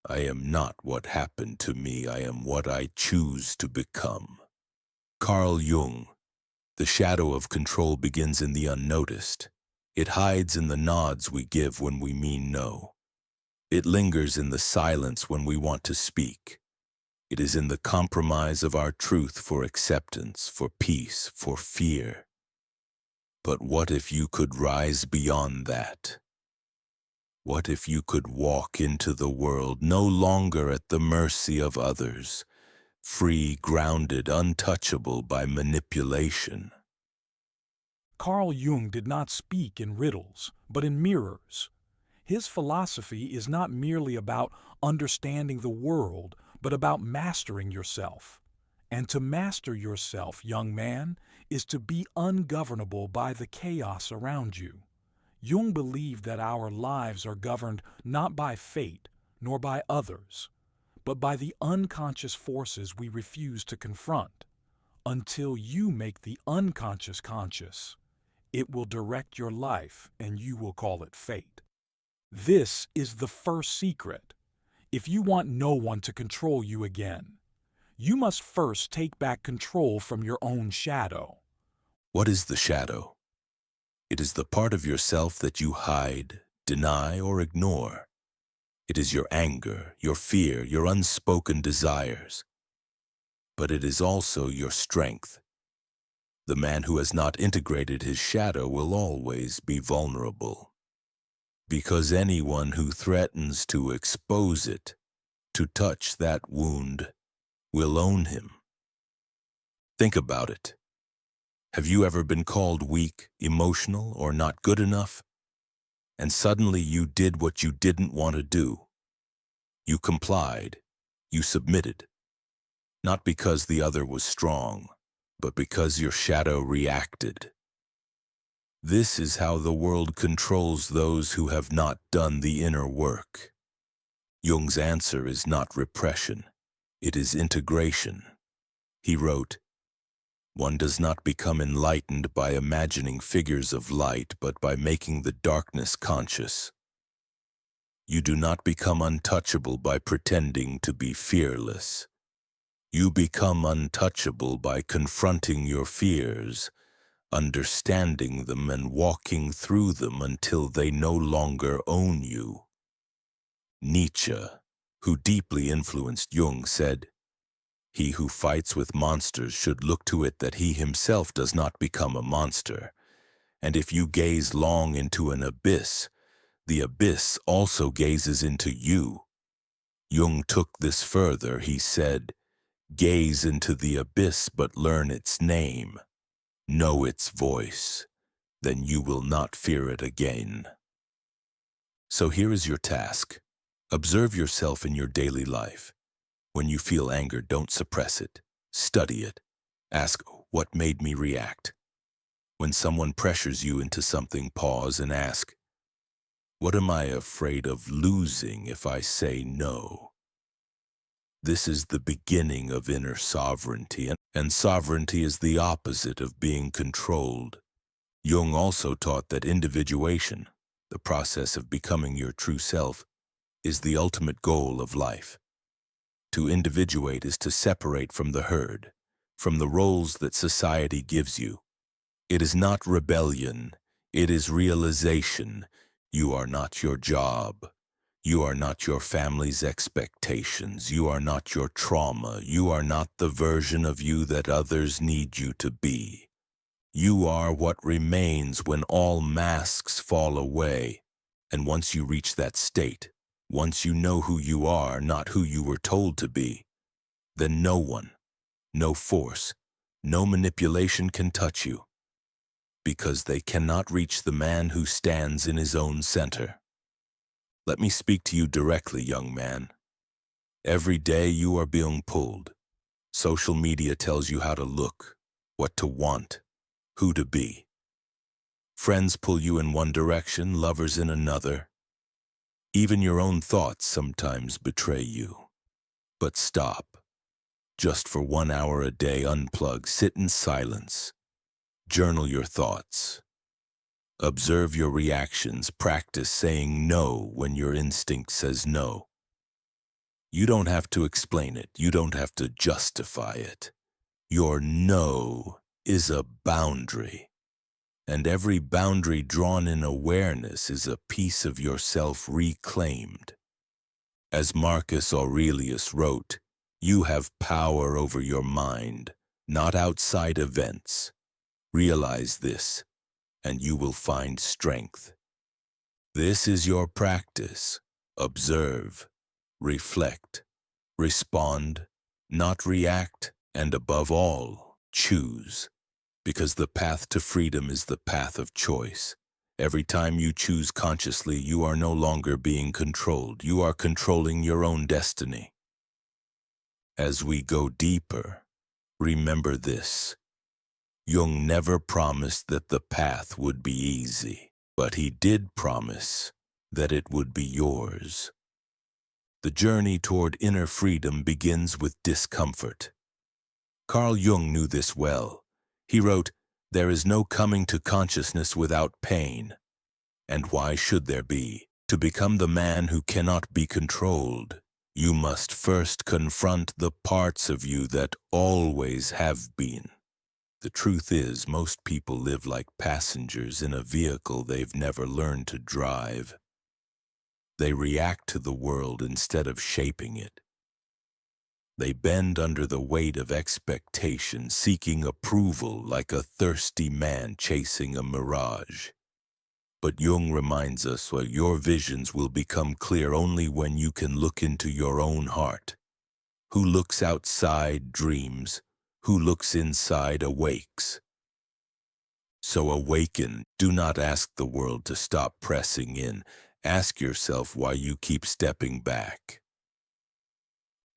I am not what happened to me, I am what I choose to become. Carl Jung. The shadow of control begins in the unnoticed. It hides in the nods we give when we mean no. It lingers in the silence when we want to speak. It is in the compromise of our truth for acceptance, for peace, for fear. But what if you could rise beyond that? What if you could walk into the world no longer at the mercy of others, free, grounded, untouchable by manipulation? Carl Jung did not speak in riddles, but in mirrors. His philosophy is not merely about understanding the world, but about mastering yourself. And to master yourself, young man, is to be ungovernable by the chaos around you. Jung believed that our lives are governed not by fate nor by others, but by the unconscious forces we refuse to confront. Until you make the unconscious conscious, it will direct your life and you will call it fate. This is the first secret. If you want no one to control you again, you must first take back control from your own shadow. What is the shadow? It is the part of yourself that you hide, deny, or ignore. It is your anger, your fear, your unspoken desires. But it is also your strength. The man who has not integrated his shadow will always be vulnerable. Because anyone who threatens to expose it, to touch that wound, will own him. Think about it. Have you ever been called weak, emotional, or not good enough? And suddenly you did what you didn't want to do. You complied. You submitted. Not because the other was strong, but because your shadow reacted. This is how the world controls those who have not done the inner work. Jung's answer is not repression. It is integration. He wrote, "One does not become enlightened by imagining figures of light, but by making the darkness conscious. You do not become untouchable by pretending to be fearless. You become untouchable by confronting your fears, understanding them and walking through them until they no longer own you." Nietzsche, who deeply influenced Jung, said, "He who fights with monsters should look to it that he himself does not become a monster. And if you gaze long into an abyss, the abyss also gazes into you." Jung took this further. He said, "Gaze into the abyss, but learn its name. Know its voice. Then you will not fear it again." So here is your task. Observe yourself in your daily life. When you feel anger, don't suppress it. Study it. Ask, what made me react? When someone pressures you into something, pause and ask, what am I afraid of losing if I say no? This is the beginning of inner sovereignty, and sovereignty is the opposite of being controlled. Jung also taught that individuation, the process of becoming your true self, is the ultimate goal of life. To individuate is to separate from the herd, from the roles that society gives you. It is not rebellion, it is realization. You are not your job. You are not your family's expectations. You are not your trauma. You are not the version of you that others need you to be. You are what remains when all masks fall away. And once you reach that state, once you know who you are, not who you were told to be, then no one, no force, no manipulation can touch you, because they cannot reach the man who stands in his own center. Let me speak to you directly, young man. Every day you are being pulled. Social media tells you how to look, what to want, who to be. Friends pull you in one direction, lovers in another. Even your own thoughts sometimes betray you. But stop. Just for 1 hour a day, unplug, sit in silence. Journal your thoughts. Observe your reactions. Practice saying no when your instinct says no. You don't have to explain it. You don't have to justify it. Your no is a boundary, and every boundary drawn in awareness is a piece of yourself reclaimed. As Marcus Aurelius wrote, you have power over your mind, not outside events. Realize this, and you will find strength. This is your practice. Observe, reflect, respond, not react, and above all, choose. Because the path to freedom is the path of choice. Every time you choose consciously, you are no longer being controlled. You are controlling your own destiny. As we go deeper, remember this. Jung never promised that the path would be easy, but he did promise that it would be yours. The journey toward inner freedom begins with discomfort. Carl Jung knew this well. He wrote, "There is no coming to consciousness without pain." And why should there be? To become the man who cannot be controlled, you must first confront the parts of you that always have been. The truth is, most people live like passengers in a vehicle they've never learned to drive. They react to the world instead of shaping it. They bend under the weight of expectation, seeking approval like a thirsty man chasing a mirage. But Jung reminds us that your visions will become clear only when you can look into your own heart. Who looks outside dreams, who looks inside awakes. So awaken. Do not ask the world to stop pressing in. Ask yourself why you keep stepping back.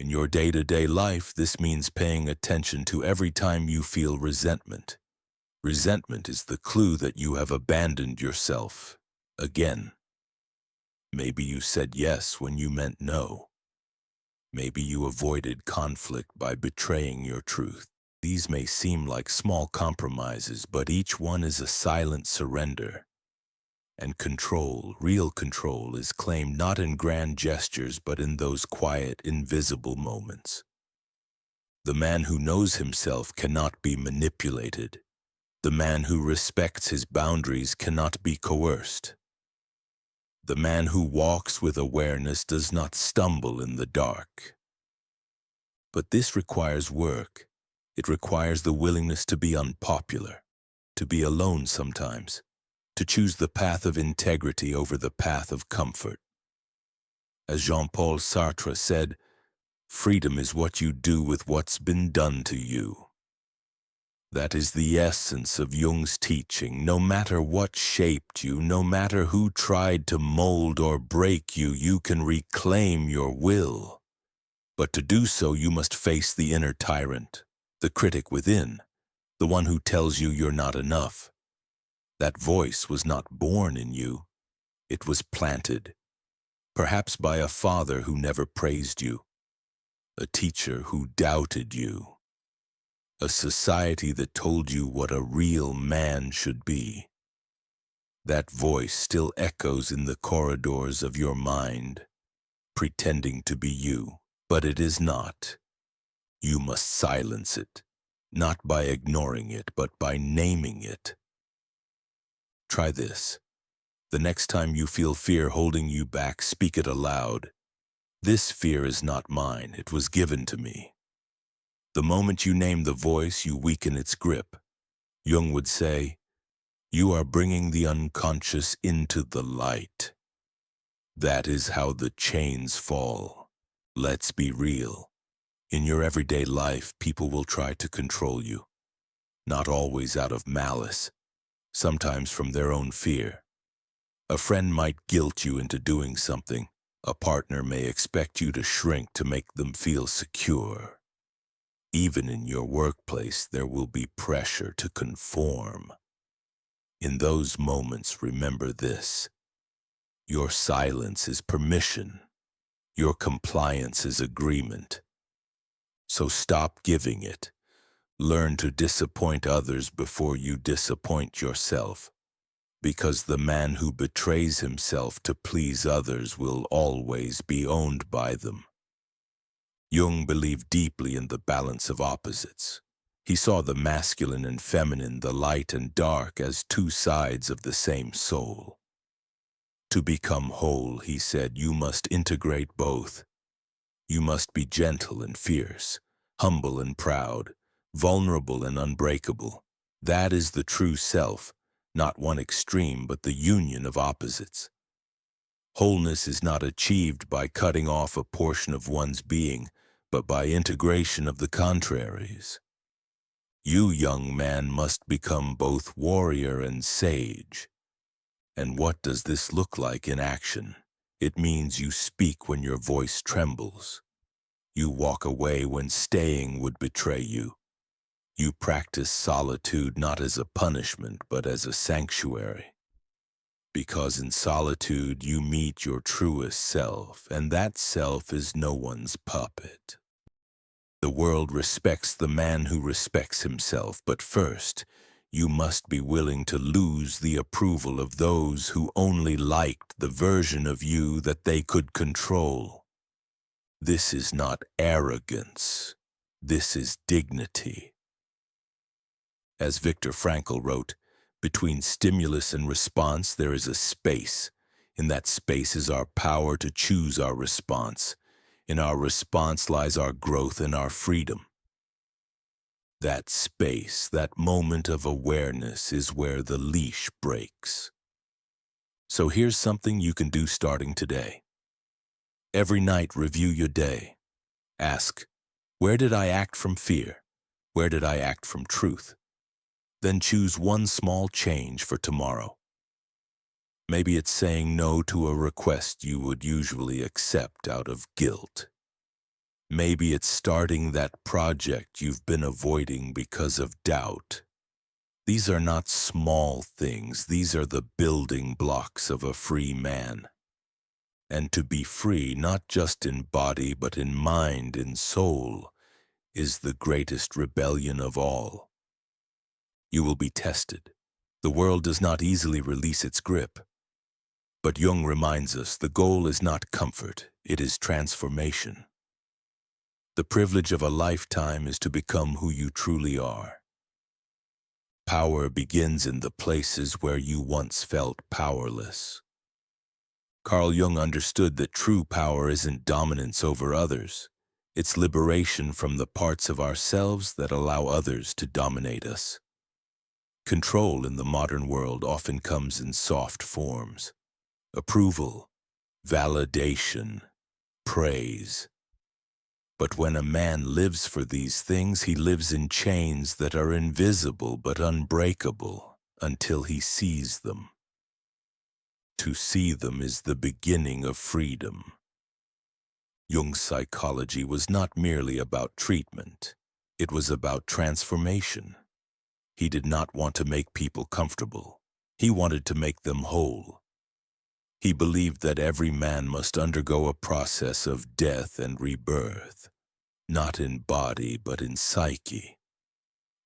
In your day-to-day life, this means paying attention to every time you feel resentment. Resentment is the clue that you have abandoned yourself. Again. Maybe you said yes when you meant no. Maybe you avoided conflict by betraying your truth. These may seem like small compromises, but each one is a silent surrender. And control, real control, is claimed not in grand gestures, but in those quiet, invisible moments. The man who knows himself cannot be manipulated. The man who respects his boundaries cannot be coerced. The man who walks with awareness does not stumble in the dark. But this requires work. It requires the willingness to be unpopular, to be alone sometimes, to choose the path of integrity over the path of comfort. As Jean-Paul Sartre said, freedom is what you do with what's been done to you. That is the essence of Jung's teaching. No matter what shaped you, no matter who tried to mold or break you, you can reclaim your will. But to do so, you must face the inner tyrant, the critic within, the one who tells you you're not enough. That voice was not born in you. It was planted, perhaps by a father who never praised you, a teacher who doubted you, a society that told you what a real man should be. That voice still echoes in the corridors of your mind, pretending to be you, but it is not. You must silence it, not by ignoring it, but by naming it. Try this. The next time you feel fear holding you back, speak it aloud. This fear is not mine, it was given to me. The moment you name the voice, you weaken its grip. Jung would say, you are bringing the unconscious into the light. That is how the chains fall. Let's be real. In your everyday life, people will try to control you. Not always out of malice, sometimes from their own fear. A friend might guilt you into doing something. A partner may expect you to shrink to make them feel secure. Even in your workplace, there will be pressure to conform. In those moments, remember this. Your silence is permission. Your compliance is agreement. So stop giving it. Learn to disappoint others before you disappoint yourself. Because the man who betrays himself to please others will always be owned by them. Jung believed deeply in the balance of opposites. He saw the masculine and feminine, the light and dark, as two sides of the same soul. To become whole, he said, you must integrate both. You must be gentle and fierce, humble and proud, vulnerable and unbreakable. That is the true self, not one extreme, but the union of opposites. Wholeness is not achieved by cutting off a portion of one's being, but by integration of the contraries. You, young man, must become both warrior and sage. And what does this look like in action? It means you speak when your voice trembles. You walk away when staying would betray you. You practice solitude not as a punishment, but as a sanctuary. Because in solitude you meet your truest self, and that self is no one's puppet. The world respects the man who respects himself, but first, you must be willing to lose the approval of those who only liked the version of you that they could control. This is not arrogance. This is dignity. As Viktor Frankl wrote, between stimulus and response there is a space. In that space is our power to choose our response. In our response lies our growth and our freedom. That space, that moment of awareness, is where the leash breaks. So here's something you can do starting today. Every night, review your day. Ask, where did I act from fear? Where did I act from truth? Then choose one small change for tomorrow. Maybe it's saying no to a request you would usually accept out of guilt. Maybe it's starting that project you've been avoiding because of doubt. These are not small things. These are the building blocks of a free man. And to be free, not just in body, but in mind, in soul, is the greatest rebellion of all. You will be tested. The world does not easily release its grip. But Jung reminds us the goal is not comfort, it is transformation. The privilege of a lifetime is to become who you truly are. Power begins in the places where you once felt powerless. Carl Jung understood that true power isn't dominance over others. It's liberation from the parts of ourselves that allow others to dominate us. Control in the modern world often comes in soft forms. Approval, validation, praise. But when a man lives for these things, he lives in chains that are invisible but unbreakable until he sees them. To see them is the beginning of freedom. Jung's psychology was not merely about treatment. It was about transformation. He did not want to make people comfortable. He wanted to make them whole. He believed that every man must undergo a process of death and rebirth, not in body but in psyche.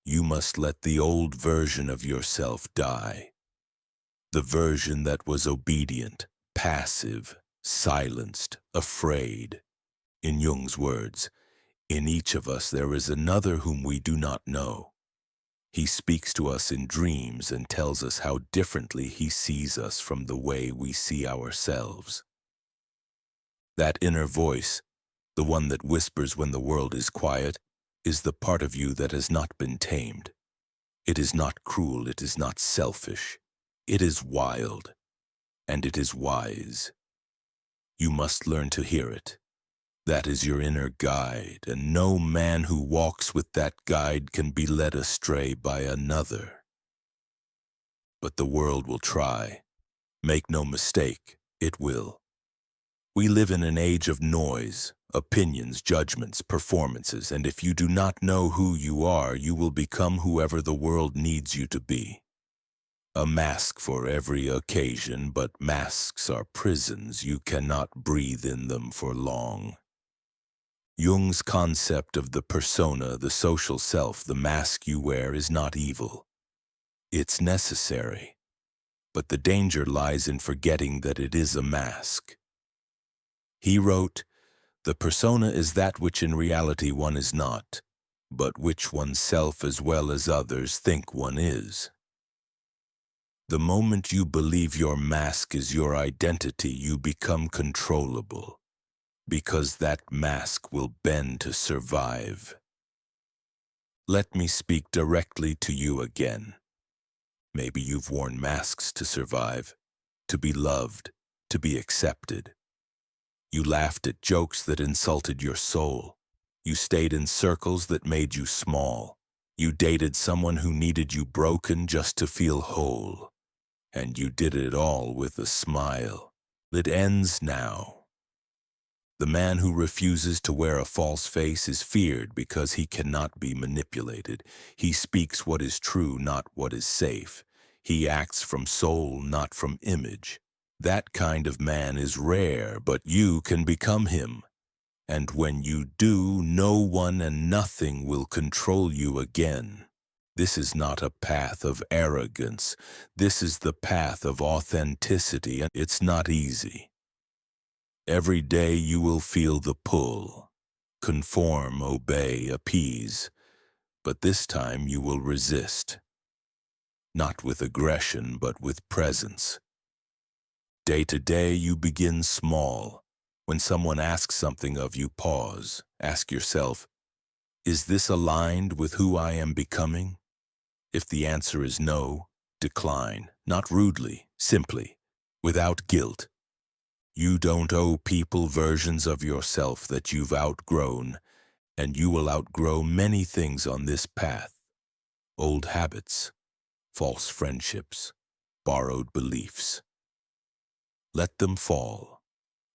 You must let the old version of yourself die. The version that was obedient, passive, silenced, afraid. In Jung's words, in each of us there is another whom we do not know. He speaks to us in dreams and tells us how differently he sees us from the way we see ourselves. That inner voice, the one that whispers when the world is quiet, is the part of you that has not been tamed. It is not cruel, it is not selfish. It is wild, and it is wise. You must learn to hear it. That is your inner guide, and no man who walks with that guide can be led astray by another. But the world will try. Make no mistake, it will. We live in an age of noise, opinions, judgments, performances, and if you do not know who you are, you will become whoever the world needs you to be. A mask for every occasion, but masks are prisons. You cannot breathe in them for long. Jung's concept of the persona, the social self, the mask you wear, is not evil. It's necessary. But the danger lies in forgetting that it is a mask. He wrote, The persona is that which in reality one is not, but which oneself as well as others think one is. The moment you believe your mask is your identity, you become controllable, because that mask will bend to survive. Let me speak directly to you again. Maybe you've worn masks to survive, to be loved, to be accepted. You laughed at jokes that insulted your soul. You stayed in circles that made you small. You dated someone who needed you broken just to feel whole. And you did it all with a smile. It ends now. The man who refuses to wear a false face is feared because he cannot be manipulated. He speaks what is true, not what is safe. He acts from soul, not from image. That kind of man is rare, but you can become him. And when you do, no one and nothing will control you again. This is not a path of arrogance. This is the path of authenticity, and it's not easy. Every day you will feel the pull. Conform, obey, appease. But this time you will resist. Not with aggression, but with presence. Day to day you begin small. When someone asks something of you, pause. Ask yourself, is this aligned with who I am becoming? If the answer is no, decline, not rudely, simply, without guilt. You don't owe people versions of yourself that you've outgrown, and you will outgrow many things on this path. Old habits, false friendships, borrowed beliefs. Let them fall.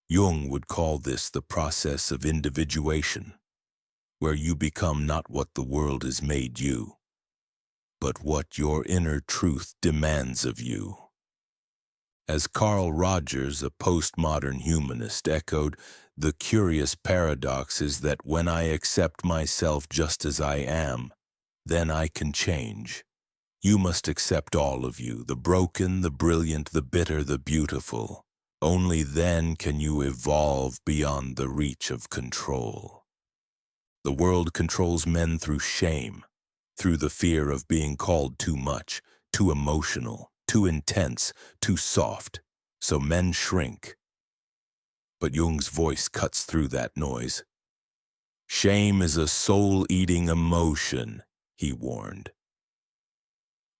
Jung would call this the process of individuation, where you become not what the world has made you, but what your inner truth demands of you. As Carl Rogers, a postmodern humanist, echoed, the curious paradox is that when I accept myself just as I am, then I can change. You must accept all of you, the broken, the brilliant, the bitter, the beautiful. Only then can you evolve beyond the reach of control. The world controls men through shame, through the fear of being called too much, too emotional, too intense, too soft, so men shrink. But Jung's voice cuts through that noise. Shame is a soul-eating emotion, he warned.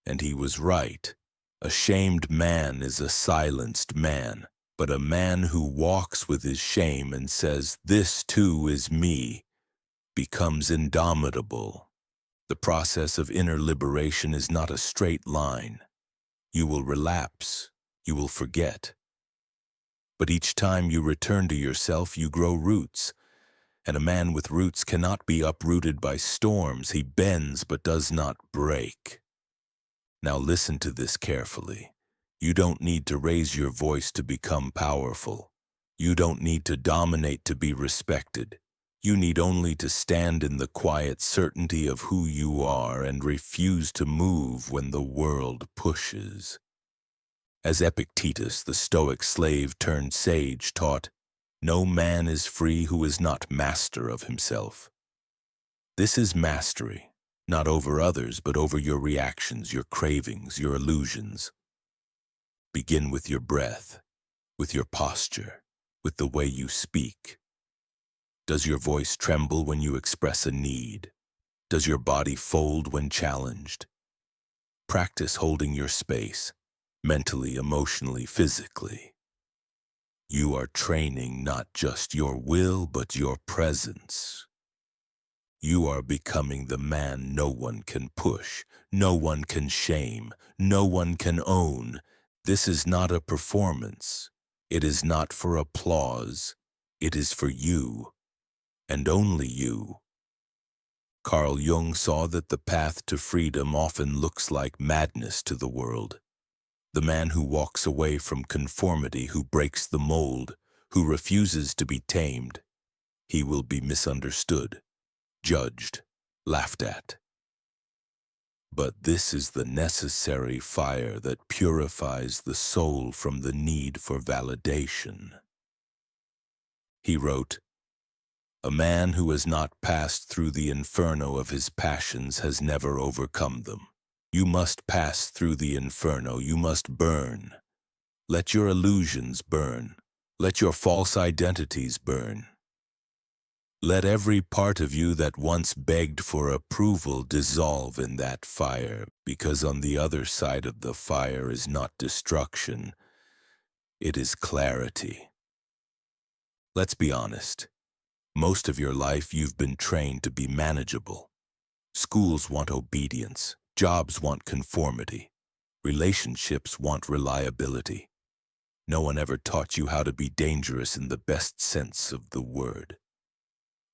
And he was right. A shamed man is a silenced man, but a man who walks with his shame and says, "This too is me," becomes indomitable. The process of inner liberation is not a straight line. You will relapse, you will forget. But each time you return to yourself, you grow roots. And a man with roots cannot be uprooted by storms. He bends but does not break. Now listen to this carefully. You don't need to raise your voice to become powerful. You don't need to dominate to be respected. You need only to stand in the quiet certainty of who you are and refuse to move when the world pushes. As Epictetus, the stoic slave turned sage, taught, no man is free who is not master of himself. This is mastery. Not over others, but over your reactions, your cravings, your illusions. Begin with your breath, with your posture, with the way you speak. Does your voice tremble when you express a need? Does your body fold when challenged? Practice holding your space, mentally, emotionally, physically. You are training not just your will, but your presence. You are becoming the man no one can push, no one can shame, no one can own. This is not a performance. It is not for applause. It is for you, and only you. Carl Jung saw that the path to freedom often looks like madness to the world. The man who walks away from conformity, who breaks the mold, who refuses to be tamed, he will be misunderstood, judged, laughed at. But this is the necessary fire that purifies the soul from the need for validation. He wrote, A man who has not passed through the inferno of his passions has never overcome them. You must pass through the inferno. You must burn. Let your illusions burn. Let your false identities burn. Let every part of you that once begged for approval dissolve in that fire, because on the other side of the fire is not destruction, it is clarity. Let's be honest. Most of your life you've been trained to be manageable. Schools want obedience, jobs want conformity, relationships want reliability. No one ever taught you how to be dangerous in the best sense of the word.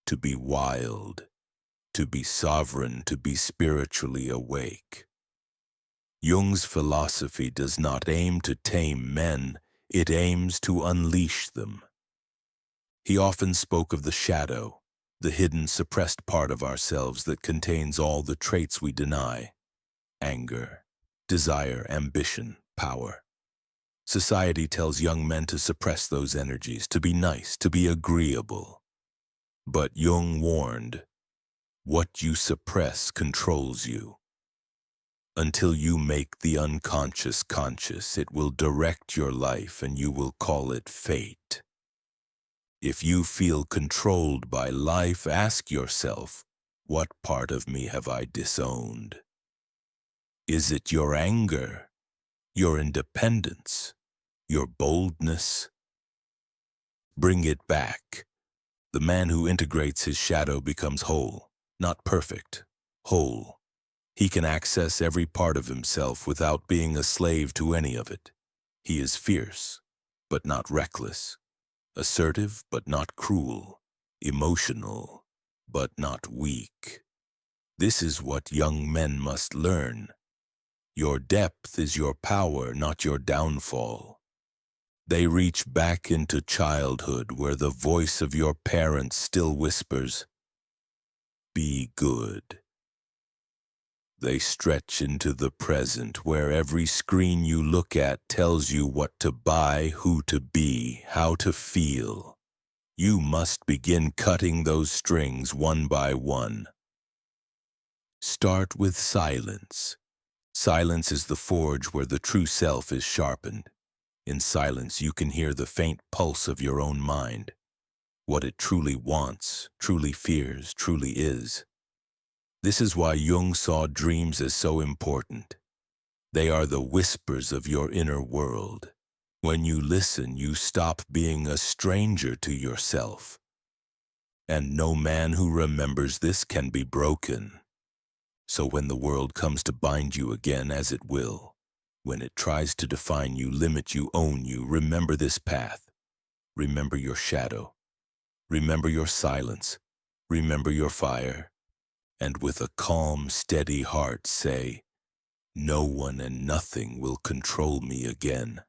To be wild, to be sovereign, to be spiritually awake. Jung's philosophy does not aim to tame men, it aims to unleash them. He often spoke of the shadow, the hidden, suppressed part of ourselves that contains all the traits we deny: anger, desire, ambition, power. Society tells young men to suppress those energies, to be nice, to be agreeable. But Jung warned, what you suppress controls you. Until you make the unconscious conscious, it will direct your life and you will call it fate. If you feel controlled by life, ask yourself, what part of me have I disowned? Is it your anger, your independence, your boldness? Bring it back. The man who integrates his shadow becomes whole, not perfect, whole. He can access every part of himself without being a slave to any of it. He is fierce, but not reckless. Assertive, but not cruel. Emotional, but not weak. This is what young men must learn. Your depth is your power, not your downfall. They reach back into childhood where the voice of your parents still whispers, "Be good." They stretch into the present where every screen you look at tells you what to buy, who to be, how to feel. You must begin cutting those strings one by one. Start with silence. Silence is the forge where the true self is sharpened. In silence, you can hear the faint pulse of your own mind, what it truly wants, truly fears, truly is. This is why Jung saw dreams as so important. They are the whispers of your inner world. When you listen, you stop being a stranger to yourself. And no man who remembers this can be broken. So when the world comes to bind you again, as it will, when it tries to define you, limit you, own you, remember this path. Remember your shadow. Remember your silence. Remember your fire. And with a calm, steady heart say, no one and nothing will control me again.